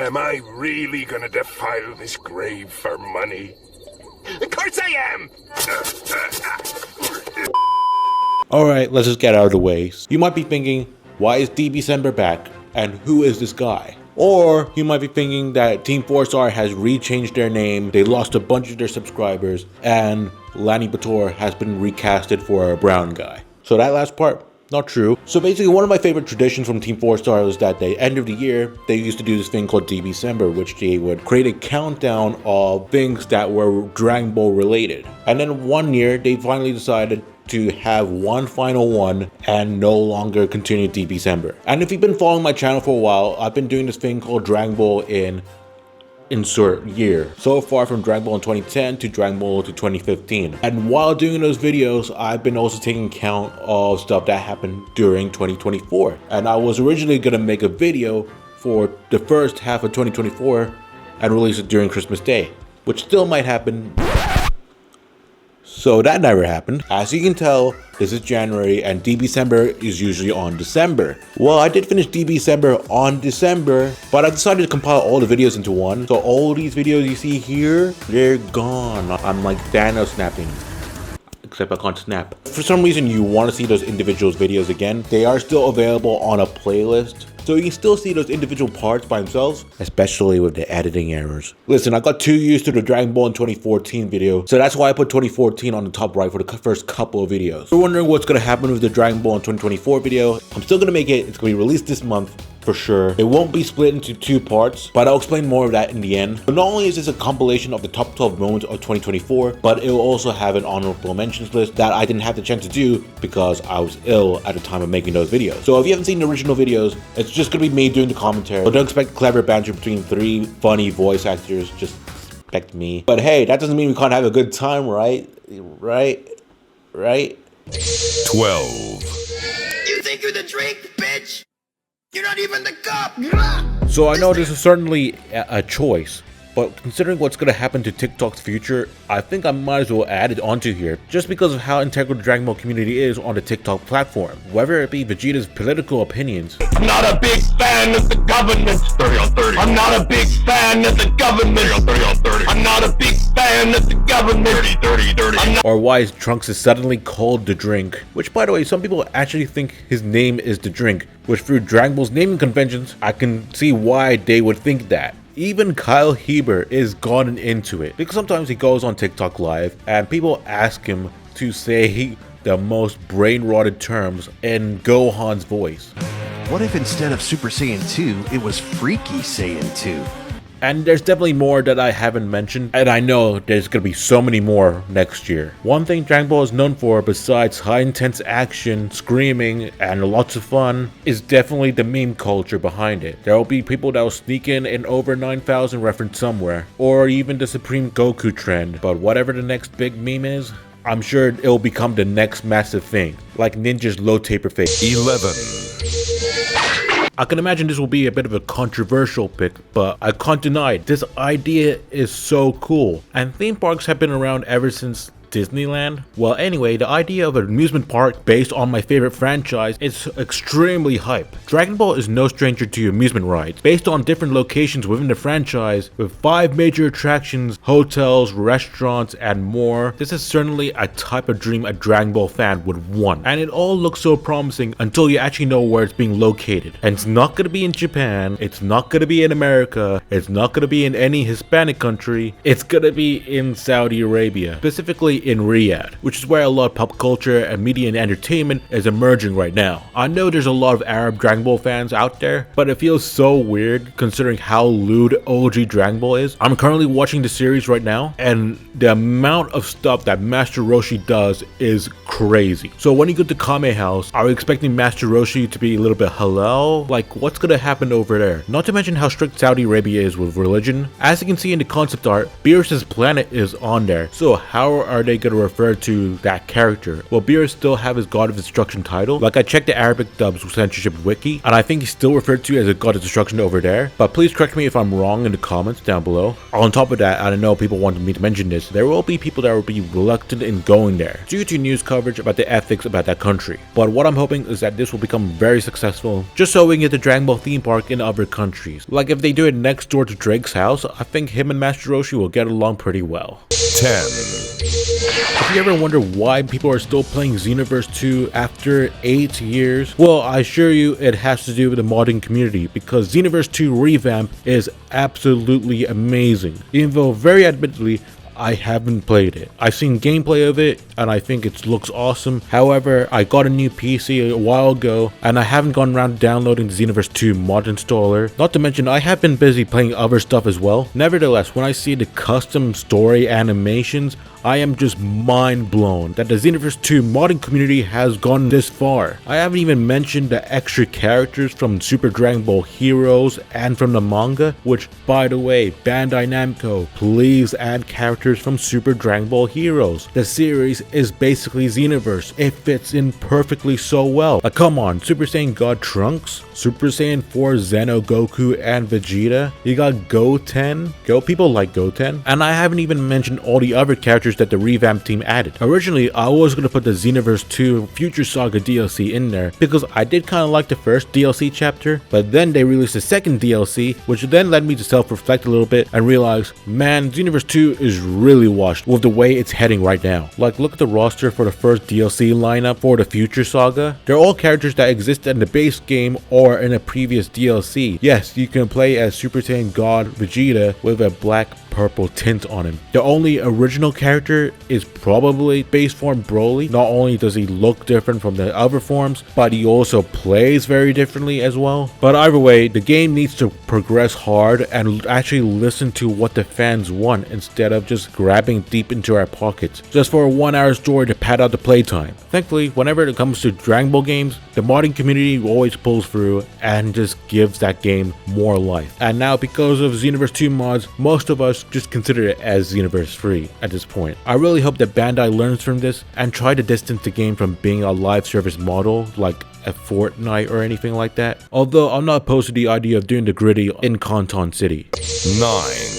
Am I really gonna defile this grave for money? Of course I am! Alright, let's just get out of the way. You might be thinking, why is DBcember back? And who is this guy? Or you might be thinking that Team 4-Star has rechanged their name, they lost a bunch of their subscribers, and Lanny Bator has been recasted for a brown guy. So that last part, not true. So basically, one of my favorite traditions from Team 4-Star was that the end of the year, they used to do this thing called DBcember, which they would create a countdown of things that were Dragon Ball related. And then one year, they finally decided to have one final one and no longer continue DBcember. And if you've been following my channel for a while, I've been doing this thing called Dragon Ball in insert year. So far from Dragon Ball in 2010 to Dragon Ball to 2015. And while doing those videos, I've been also taking account of stuff that happened during 2024. And I was originally gonna make a video for the first half of 2024 and release it during Christmas Day, which still might happen. So that never happened. As you can tell, this is January and DBcember is usually on December. Well, I did finish DBcember on December, but I decided to compile all the videos into one. So all these videos you see here, they're gone. I'm like Thanos snapping. Except I can't snap. For some reason you want to see those individual videos again, they are still available on a playlist. So you can still see those individual parts by themselves, especially with the editing errors. Listen, I got too used to the Dragon Ball in 2014 video, so that's why I put 2014 on the top right for the first couple of videos. If you're wondering what's going to happen with the Dragon Ball in 2024 video, I'm still going to make it. It's going to be released this month for sure. It won't be split into two parts, but I'll explain more of that in the end. But not only is this a compilation of the top 12 moments of 2024, but it will also have an honorable mentions list that I didn't have the chance to do because I was ill at the time of making those videos. So if you haven't seen the original videos, it's just gonna be me doing the commentary. So don't expect clever banter between three funny voice actors, just expect me. But hey, that doesn't mean we can't have a good time, right? Right? 12. You think you're the drink, bitch? You're not even the cup! So I know this is certainly a choice, but considering what's going to happen to TikTok's future, I think I might as well add it onto here, just because of how integral the Dragon Ball community is on the TikTok platform, whether it be Vegeta's political opinions. I'm not a big fan of the government. 30 on 30. I'm not a big fan of the government. 30 on 30 on 30. I'm not a big fan of the government. 30, 30, 30. Or why Trunks is suddenly called the Drink, which by the way, some people actually think his name is the Drink, which through Dragon Ball's naming conventions, I can see why they would think that. Even Kyle Heber is gotten into it, because sometimes he goes on TikTok live and people ask him to say the most brain-rotted terms in Gohan's voice. What if instead of Super Saiyan 2, it was Freaky Saiyan 2? And there's definitely more that I haven't mentioned, and I know there's gonna be so many more next year. One thing Dragon Ball is known for, besides high intense action, screaming, and lots of fun, is definitely the meme culture behind it. There will be people that will sneak in an over 9,000 reference somewhere, or even the Supreme Goku trend, but whatever the next big meme is, I'm sure it'll become the next massive thing, like Ninja's low taper face. 11. I can imagine this will be a bit of a controversial pick, but I can't deny it. This idea is so cool, and theme parks have been around ever since Disneyland? Well, anyway, the idea of an amusement park based on my favorite franchise is extremely hype. Dragon Ball is no stranger to amusement rides, based on different locations within the franchise, with 5 major attractions, hotels, restaurants, and more. This is certainly a type of dream a Dragon Ball fan would want, and it all looks so promising until you actually know where it's being located. And it's not gonna be in Japan, it's not gonna be in America, it's not gonna be in any Hispanic country, it's gonna be in Saudi Arabia, specifically in Riyadh, which is where a lot of pop culture and media and entertainment is emerging right now. I know there's a lot of Arab Dragon Ball fans out there, but it feels so weird considering how lewd OG Dragon Ball is. I'm currently watching the series right now, and the amount of stuff that Master Roshi does is crazy. So when you go to Kame House, are we expecting Master Roshi to be a little bit halal? Like, what's gonna happen over there? Not to mention how strict Saudi Arabia is with religion. As you can see in the concept art, Beerus's planet is on there. So how are they gonna refer to that character? Will Beerus still have his God of Destruction title? Like, I checked the Arabic dub's censorship wiki, and I think he's still referred to as a God of Destruction over there, but please correct me if I'm wrong in the comments down below. On top of that, I know people wanted me to mention this, there will be people that will be reluctant in going there due to news coverage about the ethics about that country. But what I'm hoping is that this will become very successful, just so we can get the Dragon Ball theme park in other countries. Like, if they do it next door to Drake's house, I think him and Master Roshi will get along pretty well. 10. If you ever wonder why people are still playing Xenoverse 2 after 8 years, well, I assure you it has to do with the modding community, because Xenoverse 2 revamp is absolutely amazing, even though very admittedly I haven't played it. I've seen gameplay of it and I think it looks awesome. However, I got a new PC a while ago and I haven't gone around downloading the Xenoverse 2 mod installer. Not to mention I have been busy playing other stuff as well. Nevertheless, when I see the custom story animations, I am just mind blown that the Xenoverse 2 modding community has gone this far. I haven't even mentioned the extra characters from Super Dragon Ball Heroes and from the manga, which, by the way, Bandai Namco, please add characters from Super Dragon Ball Heroes. The series is basically Xenoverse. It fits in perfectly so well. Like, come on, Super Saiyan God Trunks, Super Saiyan 4 Xeno Goku and Vegeta, you got Goten, people like Goten, and I haven't even mentioned all the other characters that the revamp team added. Originally, I was going to put the Xenoverse 2 Future Saga DLC in there because I did kind of like the first DLC chapter, but then they released the second DLC, which then led me to self-reflect a little bit and realize, man, Xenoverse 2 is really washed with the way it's heading right now. Like, look at the roster for the first DLC lineup for the Future Saga. They're all characters that exist in the base game or in a previous DLC. Yes, you can play as Super Saiyan God Vegeta with a black purple tint on him. The only original character is probably base form Broly. Not only does he look different from the other forms, but he also plays very differently as well. But either way, the game needs to progress hard and actually listen to what the fans want instead of just grabbing deep into our pockets just for a 1-hour story to pad out the playtime. Thankfully, whenever it comes to Dragon Ball games, the modding community always pulls through and just gives that game more life. And now, because of Xenoverse 2 mods, most of us just consider it as Xenoverse 3 at this point. I really hope that Bandai learns from this and try to distance the game from being a live service model like a Fortnite or anything like that. Although I'm not opposed to the idea of doing the gritty in Canton City. 9.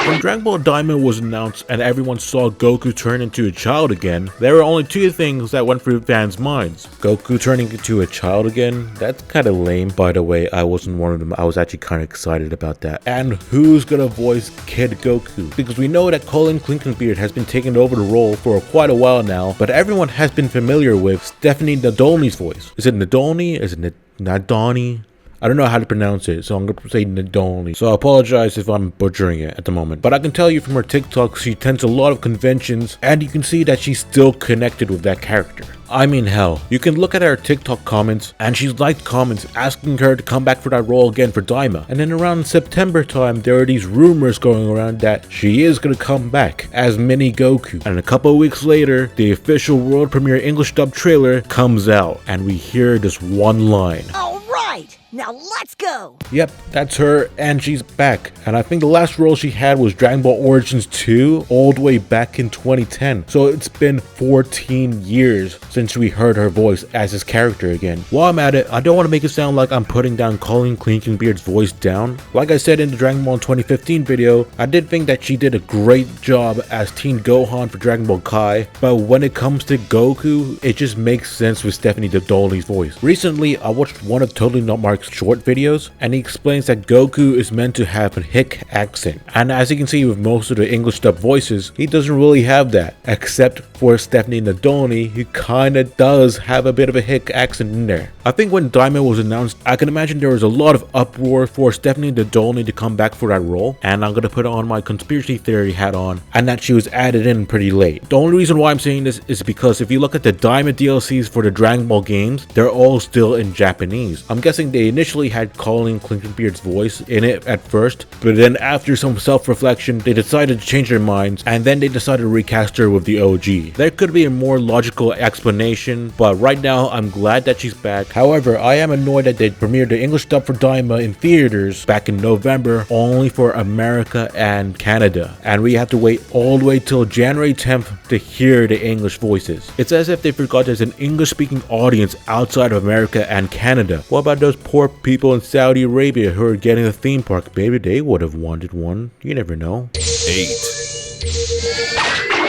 When Dragon Ball Daima was announced and everyone saw Goku turn into a child again, there were only two things that went through fans' minds. Goku turning into a child again? That's kinda lame. By the way, I wasn't one of them. I was actually kinda excited about that. And who's gonna voice Kid Goku? Because we know that Colin Clinkenbeard has been taking over the role for quite a while now, but everyone has been familiar with Stephanie Nadolny's voice. Is it Nadolny? Is it Nadoni? I don't know how to pronounce it, so I'm going to say Nadolny. So I apologize if I'm butchering it at the moment. But I can tell you from her TikTok, she attends a lot of conventions, and you can see that she's still connected with that character. I mean, hell, you can look at her TikTok comments, and she's liked comments asking her to come back for that role again for Daima. And then around September time, there are these rumors going around that she is going to come back as Mini Goku. And a couple of weeks later, the official world premiere English dub trailer comes out, and we hear this one line. Alright, now let's go! Yep, that's her, and she's back. And I think the last role she had was Dragon Ball Origins 2, all the way back in 2010. So it's been 14 years since we heard her voice as his character again. While I'm at it, I don't want to make it sound like I'm putting down Colin Clinkenbeard's voice down. Like I said in the Dragon Ball 2015 video, I did think that she did a great job as Teen Gohan for Dragon Ball Kai, but when it comes to Goku, it just makes sense with Stephanie Nadolny's voice. Recently, I watched one of Totally Not Mark's short videos, and he explains that Goku is meant to have a hick accent. And as you can see with most of the English dub voices, he doesn't really have that, except for Stephanie Nadolny, who kinda does have a bit of a hick accent in there. I think when Daima was announced, I can imagine there was a lot of uproar for Stephanie Nadolny to come back for that role, and I'm gonna put on my conspiracy theory hat on, and that she was added in pretty late. The only reason why I'm saying this is because if you look at the Daima DLCs for the Dragon Ball games, they're all still in Japanese. I'm guessing guessing they initially had Colin Clinkenbeard's voice in it at first, but then after some self-reflection, they decided to change their minds, and then they decided to recast her with the OG. There could be a more logical explanation, but right now I'm glad that she's back. However, I am annoyed that they premiered the English dub for Daima in theaters back in November only for America and Canada, and we have to wait all the way till January 10th to hear the English voices. It's as if they forgot there's an English-speaking audience outside of America and Canada. What about those poor people in Saudi Arabia who are getting a theme park? Maybe they would have wanted one. You never know. 8.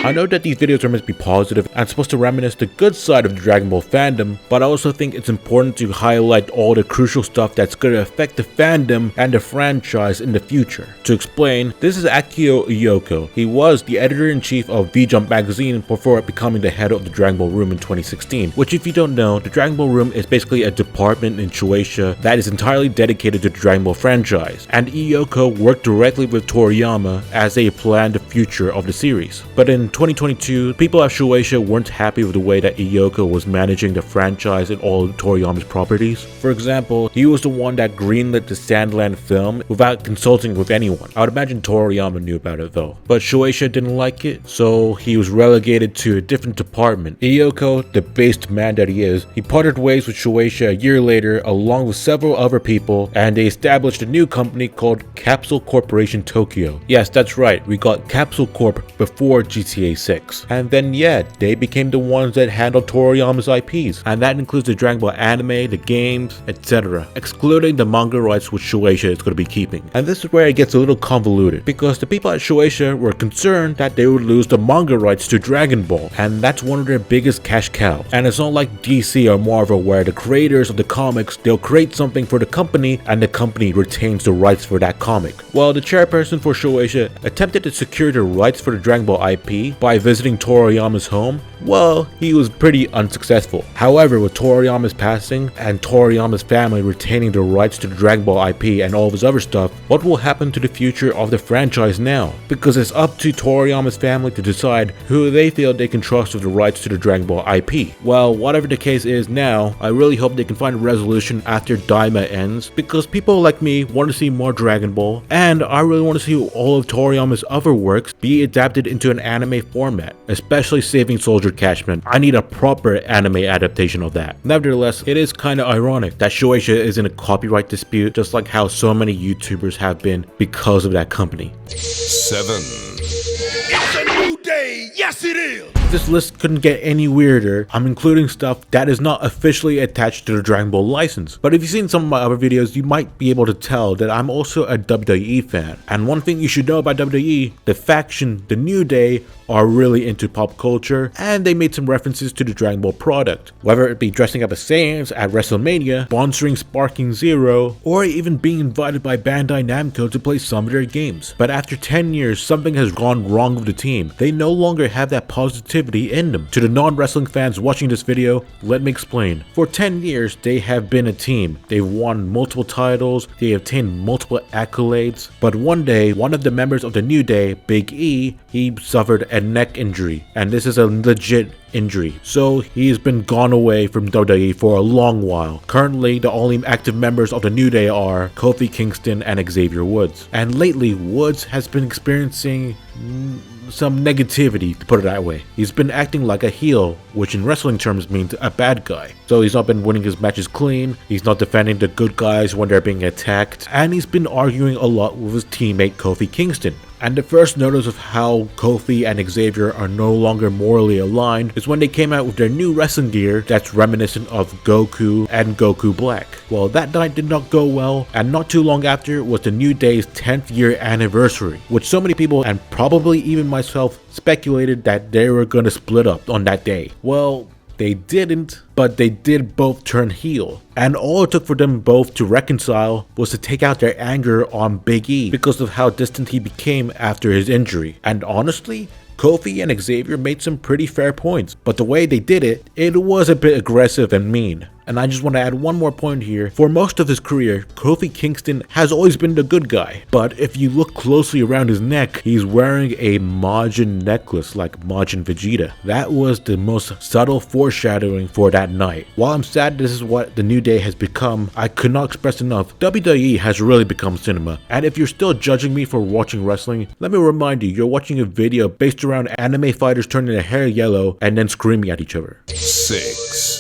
I know that these videos are meant to be positive and supposed to reminisce the good side of the Dragon Ball fandom, but I also think it's important to highlight all the crucial stuff that's going to affect the fandom and the franchise in the future. To explain, this is Akio Iyoko. He was the editor-in-chief of V-Jump magazine before becoming the head of the Dragon Ball Room in 2016, which if you don't know, the Dragon Ball Room is basically a department in Shueisha that is entirely dedicated to the Dragon Ball franchise, and Iyoko worked directly with Toriyama as they planned the future of the series. But in 2022, people at Shueisha weren't happy with the way that Iyoko was managing the franchise and all of Toriyama's properties. For example, he was the one that greenlit the Sandland film without consulting with anyone. I would imagine Toriyama knew about it though. But Shueisha didn't like it, so he was relegated to a different department. Iyoko, the based man that he is, he parted ways with Shueisha a year later along with several other people, and they established a new company called Capsule Corporation Tokyo. Yes, that's right, we got Capsule Corp before GTA 6. And then yeah, they became the ones that handled Toriyama's IPs, and that includes the Dragon Ball anime, the games, etc. Excluding the manga rights which Shueisha is going to be keeping. And this is where it gets a little convoluted, because the people at Shueisha were concerned that they would lose the manga rights to Dragon Ball, and that's one of their biggest cash cows. And it's not like DC or Marvel where the creators of the comics, they'll create something for the company and the company retains the rights for that comic. Well, the chairperson for Shueisha attempted to secure the rights for the Dragon Ball IP by visiting Toriyama's home. Well, he was pretty unsuccessful. However, with Toriyama's passing and Toriyama's family retaining the rights to the Dragon Ball IP and all of his other stuff, what will happen to the future of the franchise now? Because it's up to Toriyama's family to decide who they feel they can trust with the rights to the Dragon Ball IP. Well, whatever the case is now, I really hope they can find a resolution after Daima ends, because people like me want to see more Dragon Ball, and I really want to see all of Toriyama's other works be adapted into an anime format, especially Saving Soldier Cashman. I need a proper anime adaptation of that. Nevertheless, it is kind of ironic that Shueisha is in a copyright dispute, just like how so many YouTubers have been because of that company. 7. It's a new day. Yes, it is. This list couldn't get any weirder. I'm including stuff that is not officially attached to the Dragon Ball license. But if you've seen some of my other videos, you might be able to tell that I'm also a WWE fan. And one thing you should know about WWE, the faction, the New Day, are really into pop culture, and they made some references to the Dragon Ball product. Whether it be dressing up as Saiyans at WrestleMania, sponsoring Sparking Zero, or even being invited by Bandai Namco to play some of their games. But after 10 years, something has gone wrong with the team. They no longer have that positivity in them. To the non-wrestling fans watching this video, let me explain. For 10 years, they have been a team. They've won multiple titles, they have obtained multiple accolades, but one day, one of the members of the New Day, Big E, he suffered a neck injury, and this is a legit injury, so he's been gone away from WWE for a long while. Currently, the only active members of the New Day are Kofi Kingston and Xavier Woods, and lately Woods has been experiencing some negativity, to put it that way. He's been acting like a heel, which in wrestling terms means a bad guy. So he's not been winning his matches clean, he's not defending the good guys when they're being attacked, and he's been arguing a lot with his teammate Kofi Kingston. And the first notice of how Kofi and Xavier are no longer morally aligned is when they came out with their new wrestling gear that's reminiscent of Goku and Goku Black. Well, that night did not go well, and not too long after was the New Day's 10th year anniversary, which so many people, and probably even myself, speculated that they were going to split up on that day. Well, they didn't, but they did both turn heel. And all it took for them both to reconcile was to take out their anger on Big E because of how distant he became after his injury. And honestly, Kofi and Xavier made some pretty fair points, but the way they did it, it was a bit aggressive and mean. And I just want to add one more point here. For most of his career, Kofi Kingston has always been the good guy. But if you look closely around his neck, he's wearing a Majin necklace like Majin Vegeta. That was the most subtle foreshadowing for that night. While I'm sad this is what the New Day has become, I could not express enough. WWE has really become cinema. And if you're still judging me for watching wrestling, let me remind you, you're watching a video based around anime fighters turning their hair yellow and then screaming at each other. 6.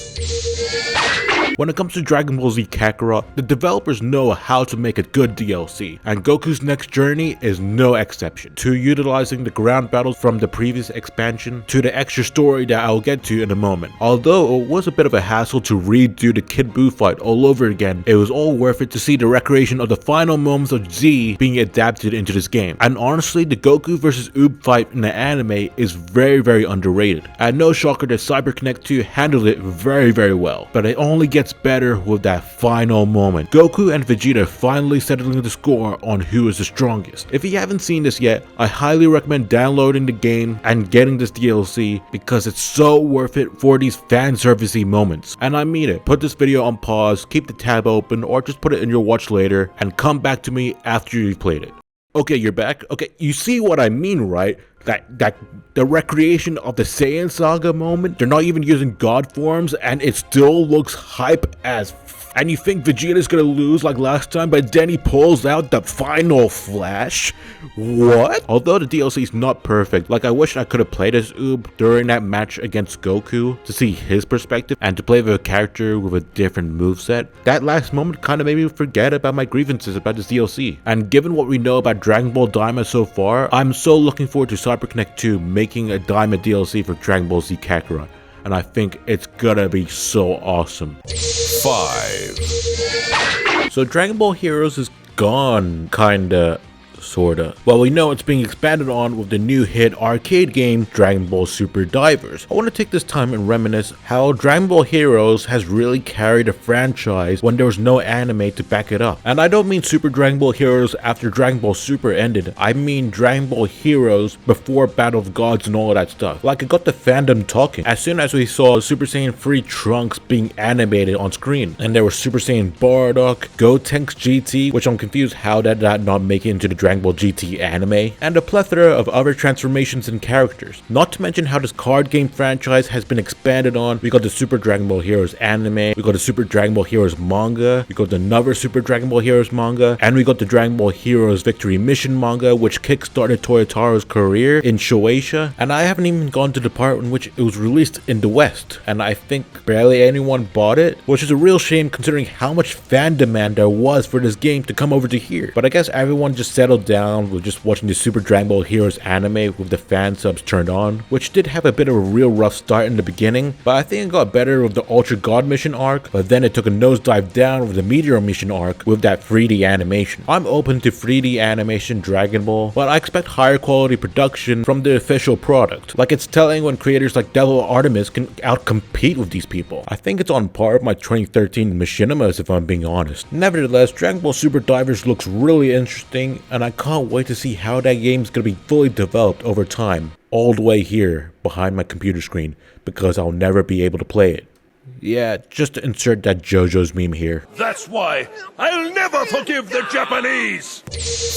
When it comes to Dragon Ball Z Kakarot, the developers know how to make a good DLC, and Goku's next journey is no exception. To utilizing the ground battles from the previous expansion, to the extra story that I'll get to in a moment. Although it was a bit of a hassle to redo the Kid Buu fight all over again, it was all worth it to see the recreation of the final moments of Z being adapted into this game. And honestly, the Goku vs Oob fight in the anime is very underrated. And no shocker that CyberConnect 2 handled it very well, but it only gets better with that final moment. Goku and Vegeta finally settling the score on who is the strongest. If you haven't seen this yet, I highly recommend downloading the game and getting this DLC because it's so worth it for these fan servicey moments. And I mean it. Put this video on pause, keep the tab open, or just put it in your watch later and come back to me after you've played it. Okay, you're back. Okay, you see what I mean, right? That the recreation of the Saiyan Saga moment, they're not even using god forms and it still looks hype as and you think Vegeta's gonna lose like last time, but then he pulls out the final flash? What? Although the DLC is not perfect, like I wish I could have played as Oob during that match against Goku to see his perspective and to play with a character with a different moveset. That last moment kind of made me forget about my grievances about this DLC. And given what we know about Dragon Ball Daima so far, I'm so looking forward to CyberConnect 2 making a Daima DLC for Dragon Ball Z Kakarot. And I think it's gonna be so awesome. 5. So Dragon Ball Heroes is gone, kinda. Sorta. Well, we know it's being expanded on with the new hit arcade game Dragon Ball Super Divers. I want to take this time and reminisce how Dragon Ball Heroes has really carried a franchise when there was no anime to back it up. And I don't mean Super Dragon Ball Heroes after Dragon Ball Super ended, I mean Dragon Ball Heroes before Battle of Gods and all of that stuff. Like, it got the fandom talking. As soon as we saw Super Saiyan 3 Trunks being animated on screen, and there was Super Saiyan Bardock, Gotenks GT, which I'm confused how did that not make it into the Dragon Ball GT anime, and a plethora of other transformations and characters. Not to mention how this card game franchise has been expanded on. We got the Super Dragon Ball Heroes anime, we got the Super Dragon Ball Heroes manga, we got another Super Dragon Ball Heroes manga, and we got the Dragon Ball Heroes Victory Mission manga, which kickstarted Toyotaro's career in Shueisha. And I haven't even gone to the part in which it was released in the West, and I think barely anyone bought it, which is a real shame considering how much fan demand there was for this game to come over to here. But I guess everyone just settled down with just watching the Super Dragon Ball Heroes anime with the fan subs turned on, which did have a bit of a real rough start in the beginning, but I think it got better with the Ultra God Mission arc, but then it took a nosedive down with the Meteor Mission arc with that 3D animation. I'm open to 3D animation Dragon Ball, but I expect higher quality production from the official product. Like, it's telling when creators like Devil Artemis can outcompete with these people. I think it's on par with my 2013 Machinimas if I'm being honest. Nevertheless, Dragon Ball Super Divers looks really interesting, and I can't wait to see how that game is going to be fully developed over time, all the way here behind my computer screen, because I'll never be able to play it. Yeah, just to insert that JoJo's meme here. That's why I'll never forgive the Japanese.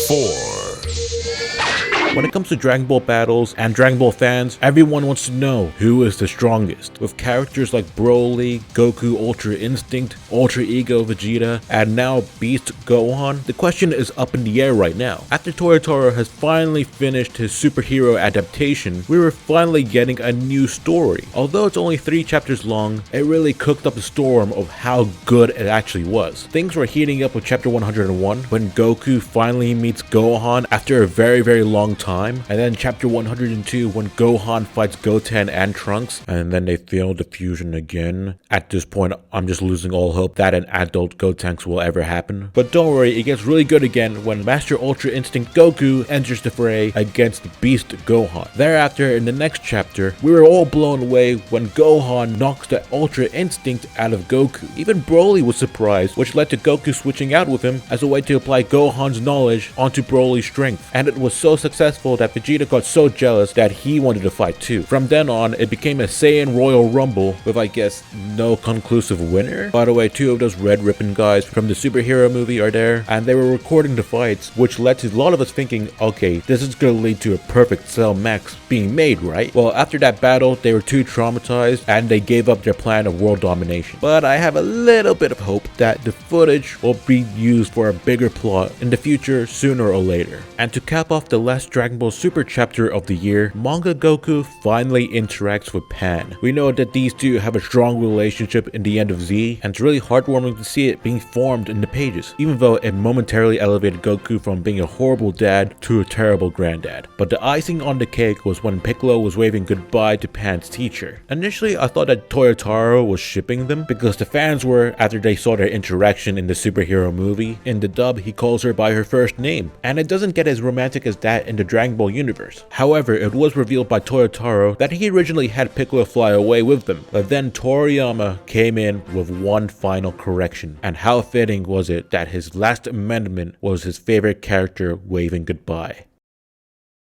4. When it comes to Dragon Ball battles and Dragon Ball fans, everyone wants to know who is the strongest. With characters like Broly, Goku Ultra Instinct, Ultra Ego Vegeta, and now Beast Gohan, the question is up in the air right now. After Toyotaro has finally finished his superhero adaptation, we were finally getting a new story. Although it's only 3 chapters long, it really cooked up a storm of how good it actually was. Things were heating up with chapter 101 when Goku finally meets Gohan after a very long time, and then chapter 102 when Gohan fights Goten and Trunks, and then they fail the fusion again. At this point, I'm just losing all hope that an adult Gotenks will ever happen. But don't worry, it gets really good again when Master Ultra Instinct Goku enters the fray against Beast Gohan. Thereafter, in the next chapter, we were all blown away when Gohan knocks the Ultra Instinct out of Goku. Even Broly was surprised, which led to Goku switching out with him as a way to apply Gohan's knowledge onto Broly's strength. And it was so successful successful that Vegeta got so jealous that he wanted to fight too. From then on, it became a Saiyan Royal Rumble with, I guess, no conclusive winner. By the way, 2 of those red ribbon guys from the superhero movie are there, and they were recording the fights, which led to a lot of us thinking, okay, this is gonna lead to a perfect Cell Max being made, right? Well, after that battle, they were too traumatized and they gave up their plan of world domination. But I have a little bit of hope that the footage will be used for a bigger plot in the future sooner or later. And to cap off the last Dragon Ball Super chapter of the year, Manga Goku finally interacts with Pan. We know that these two have a strong relationship in the end of Z, and it's really heartwarming to see it being formed in the pages, even though it momentarily elevated Goku from being a horrible dad to a terrible granddad. But the icing on the cake was when Piccolo was waving goodbye to Pan's teacher. Initially, I thought that Toyotaro was shipping them because the fans were after they saw their interaction in the superhero movie. In the dub, he calls her by her first name, and it doesn't get as romantic as that in the Dragon Ball universe. However, it was revealed by Toyotaro that he originally had Piccolo fly away with them, but then Toriyama came in with one final correction. And how fitting was it that his last amendment was his favorite character waving goodbye.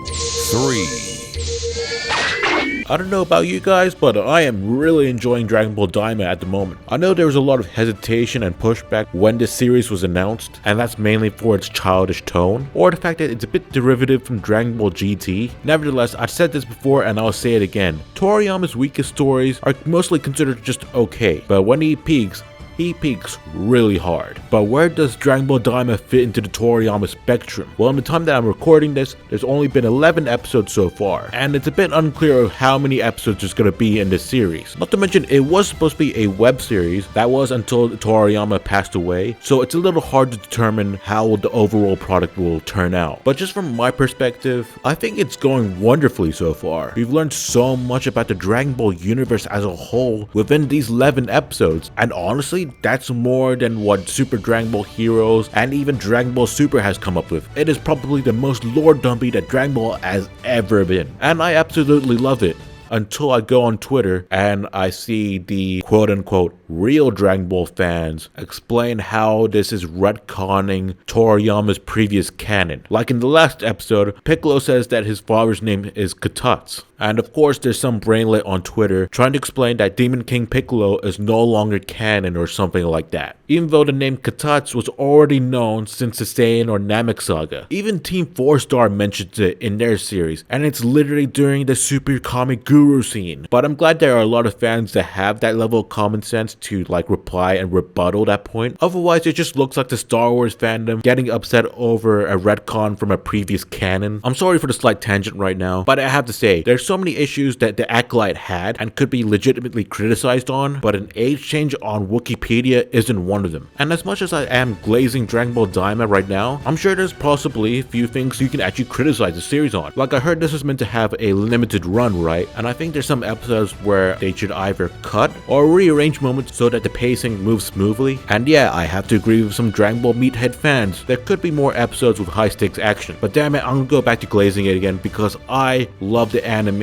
3. I don't know about you guys, but I am really enjoying Dragon Ball Daima at the moment. I know there was a lot of hesitation and pushback when this series was announced, and that's mainly for its childish tone, or the fact that it's a bit derivative from Dragon Ball GT. Nevertheless, I've said this before and I'll say it again. Toriyama's weakest stories are mostly considered just okay, but when he peaks really hard. But where does Dragon Ball Daima fit into the Toriyama spectrum? Well, in the time that I'm recording this, there's only been 11 episodes so far, and it's a bit unclear of how many episodes there's gonna be in this series. Not to mention, it was supposed to be a web series, that was until Toriyama passed away, so it's a little hard to determine how the overall product will turn out. But just from my perspective, I think it's going wonderfully so far. We've learned so much about the Dragon Ball universe as a whole within these 11 episodes, and honestly, that's more than what Super Dragon Ball Heroes and even Dragon Ball Super has come up with. It is probably the most lore dumpy that Dragon Ball has ever been, and I absolutely love it. Until I go on Twitter and I see the quote-unquote real Dragon Ball fans explain how this is retconning Toriyama's previous canon. Like in the last episode, Piccolo says that his father's name is Katatsu. And of course, there's some brainlet on Twitter trying to explain that Demon King Piccolo is no longer canon or something like that, even though the name Katatsu was already known since the Saiyan or Namek saga. Even Team 4-Star mentions it in their series, and it's literally during the Super Comic Guru scene. But I'm glad there are a lot of fans that have that level of common sense to like reply and rebuttal that point. Otherwise, it just looks like the Star Wars fandom getting upset over a retcon from a previous canon. I'm sorry for the slight tangent right now, but I have to say, there's so many issues that the Acolyte had and could be legitimately criticized on, but an age change on Wikipedia isn't one of them. And as much as I am glazing Dragon Ball Daima right now, I'm sure there's possibly a few things you can actually criticize the series on. Like I heard this is meant to have a limited run, right? And I think there's some episodes where they should either cut or rearrange moments so that the pacing moves smoothly. And yeah, I have to agree with some Dragon Ball Meathead fans. There could be more episodes with high stakes action. But damn it, I'm gonna go back to glazing it again because I love the animation.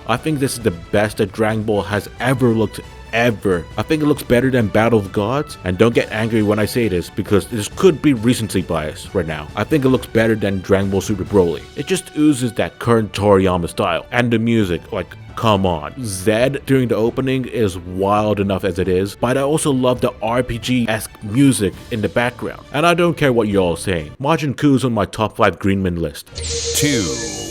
I think this is the best that Dragon Ball has ever looked ever. I think it looks better than Battle of Gods, and don't get angry when I say this because this could be recency bias right now. I think it looks better than Dragon Ball Super Broly. It just oozes that current Toriyama style. And the music, like, come on. Zed during the opening is wild enough as it is, but I also love the RPG-esque music in the background. And I don't care what y'all saying. Majin Kuu's on my top 5 Greenman list. 2.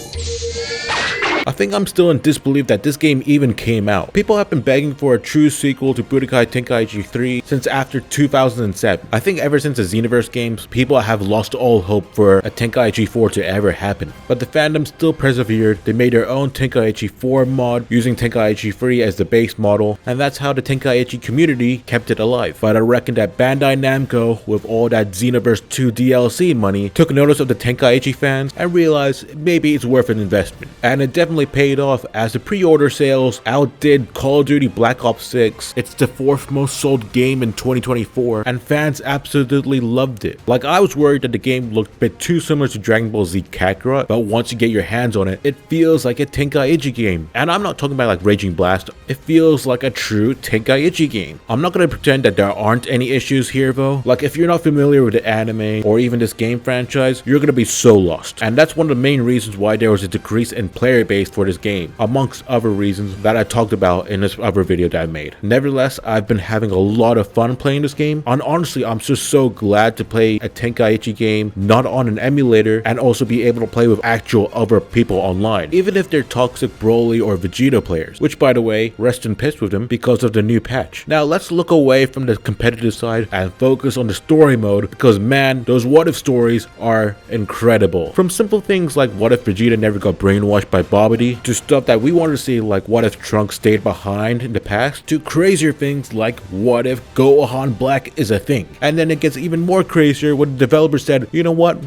I think I'm still in disbelief that this game even came out. People have been begging for a true sequel to Budokai Tenkaichi 3 since after 2007. I think ever since the Xenoverse games, people have lost all hope for a Tenkaichi 4 to ever happen. But the fandom still persevered. They made their own Tenkaichi 4 mod using Tenkaichi 3 as the base model, and that's how the Tenkaichi community kept it alive. But I reckon that Bandai Namco, with all that Xenoverse 2 DLC money, took notice of the Tenkaichi fans and realized maybe it's worth an investment. And it definitely definitely paid off as the pre-order sales outdid Call of Duty Black Ops 6. It's the 4th most sold game in 2024 and fans absolutely loved it. Like, I was worried that the game looked a bit too similar to Dragon Ball Z Kakarot, but once you get your hands on it, it feels like a Tenkaichi game. And I'm not talking about like Raging Blast, it feels like a true Tenkaichi game. I'm not gonna pretend that there aren't any issues here though. Like, if you're not familiar with the anime or even this game franchise, you're gonna be so lost. And that's one of the main reasons why there was a decrease in player base for this game, amongst other reasons that I talked about in this other video that I made. Nevertheless, I've been having a lot of fun playing this game, and honestly, I'm just so glad to play a Tenkaichi game not on an emulator and also be able to play with actual other people online, even if they're toxic Broly or Vegeta players, which by the way, rest in peace with them because of the new patch. Now let's look away from the competitive side and focus on the story mode, because man, those what if stories are incredible. From simple things like what if Vegeta never got brainwashed by Babidi, to stuff that we wanted to see like what if Trunks stayed behind in the past, to crazier things like what if Gohan Black is a thing. And then it gets even more crazier when the developer said, you know what?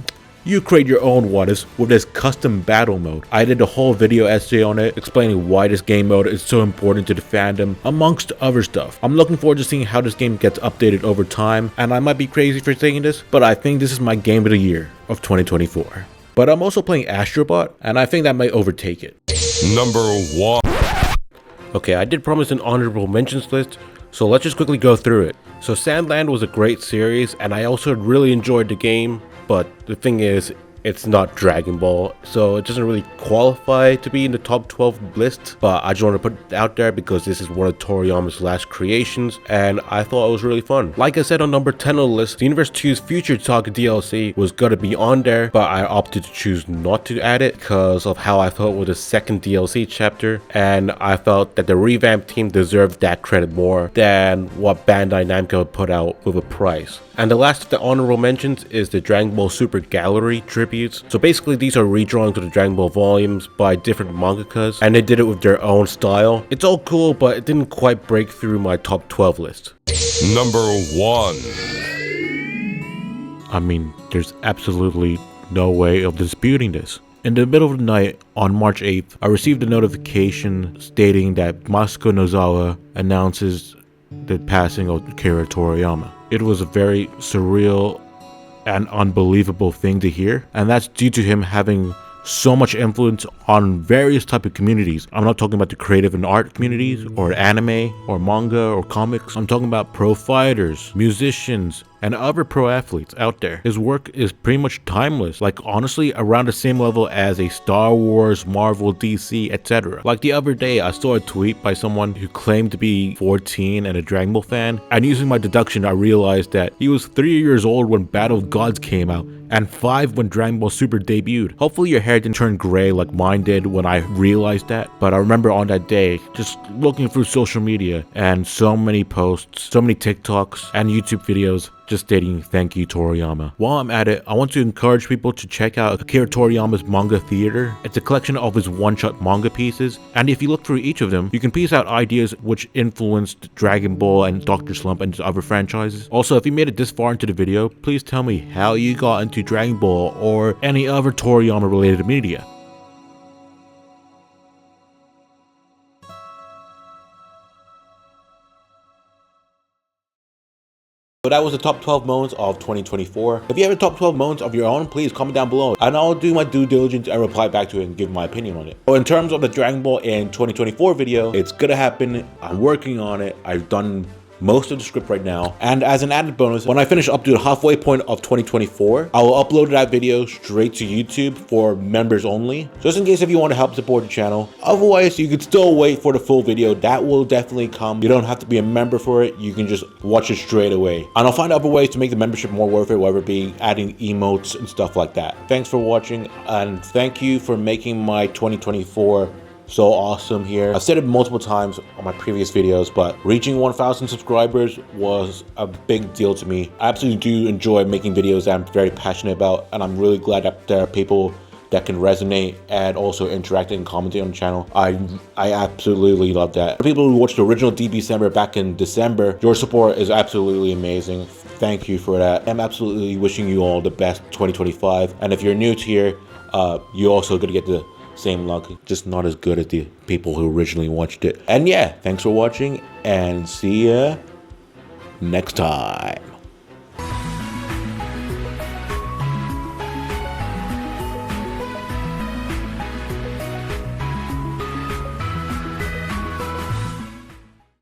You create your own what ifs with this custom battle mode. I did a whole video essay on it explaining why this game mode is so important to the fandom, amongst other stuff. I'm looking forward to seeing how this game gets updated over time, and I might be crazy for saying this, but I think this is my game of the year of 2024. But I'm also playing Astrobot, and I think that might overtake it. Number 1. Okay, I did promise an honorable mentions list, so let's just quickly go through it. So Sandland was a great series, and I also really enjoyed the game, but the thing is, it's not Dragon Ball, so it doesn't really qualify to be in the top 12 list, but I just want to put it out there because this is one of Toriyama's last creations, and I thought it was really fun. Like I said on number 10 on the list, the Universe 2's Future Talk DLC was gonna be on there, but I opted to choose not to add it because of how I felt with the second DLC chapter, and I felt that the revamped team deserved that credit more than what Bandai Namco put out with a price. And the last of the honorable mentions is the Dragon Ball Super Gallery tributes. So basically these are redrawings of the Dragon Ball volumes by different mangakas, and they did it with their own style. It's all cool, but it didn't quite break through my top 12 list. Number 1. I mean, there's absolutely no way of disputing this. In the middle of the night, on March 8th, I received a notification stating that Masako Nozawa announces the passing of Akira Toriyama. It was a very surreal and unbelievable thing to hear, and that's due to him having so much influence on various type of communities. I'm not talking about the creative and art communities or anime or manga or comics. I'm talking about pro fighters, musicians, and other pro athletes out there. His work is pretty much timeless, like honestly around the same level as a Star Wars, Marvel, DC, etc. Like the other day I saw a tweet by someone who claimed to be 14 and a Dragon Ball fan, and using my deduction I realized that he was 3 years old when Battle of Gods came out and 5 when Dragon Ball Super debuted. Hopefully your hair didn't turn gray like mine did when I realized that, but I remember on that day just looking through social media and so many posts, so many TikToks and YouTube videos just stating thank you Toriyama. While I'm at it, I want to encourage people to check out Akira Toriyama's Manga Theater. It's a collection of his one-shot manga pieces, and if you look through each of them, you can piece out ideas which influenced Dragon Ball and Dr. Slump and other franchises. Also, if you made it this far into the video, please tell me how you got into Dragon Ball or any other Toriyama related media. So that was the top 12 moments of 2024. If you have a top 12 moments of your own, please comment down below and I'll do my due diligence and reply back to it and give my opinion on it. So in terms of the Dragon Ball in 2024 video, it's gonna happen. I'm working on it. I've done most of the script right now, and as an added bonus, when I finish up to the halfway point of 2024, I will upload that video straight to YouTube for members only, just in case if you want to help support the channel. Otherwise, you could still wait for the full video. That will definitely come. You don't have to be a member for it. You can just watch it straight away, and I'll find other ways to make the membership more worth it, whether it be adding emotes and stuff like that. Thanks for watching, and thank you for making my 2024 so awesome here. I've said it multiple times on my previous videos, but reaching 1,000 subscribers was a big deal to me. I absolutely do enjoy making videos that I'm very passionate about, and I'm really glad that there are people that can resonate and also interact and commenting on the channel. I absolutely love that. For people who watched the original DBcember back in December, your support is absolutely amazing. Thank you for that. I'm absolutely wishing you all the best 2025. And if you're new to here, you're also gonna get the Same luck, just not as good as the people who originally watched it. And yeah, thanks for watching, and see ya next time.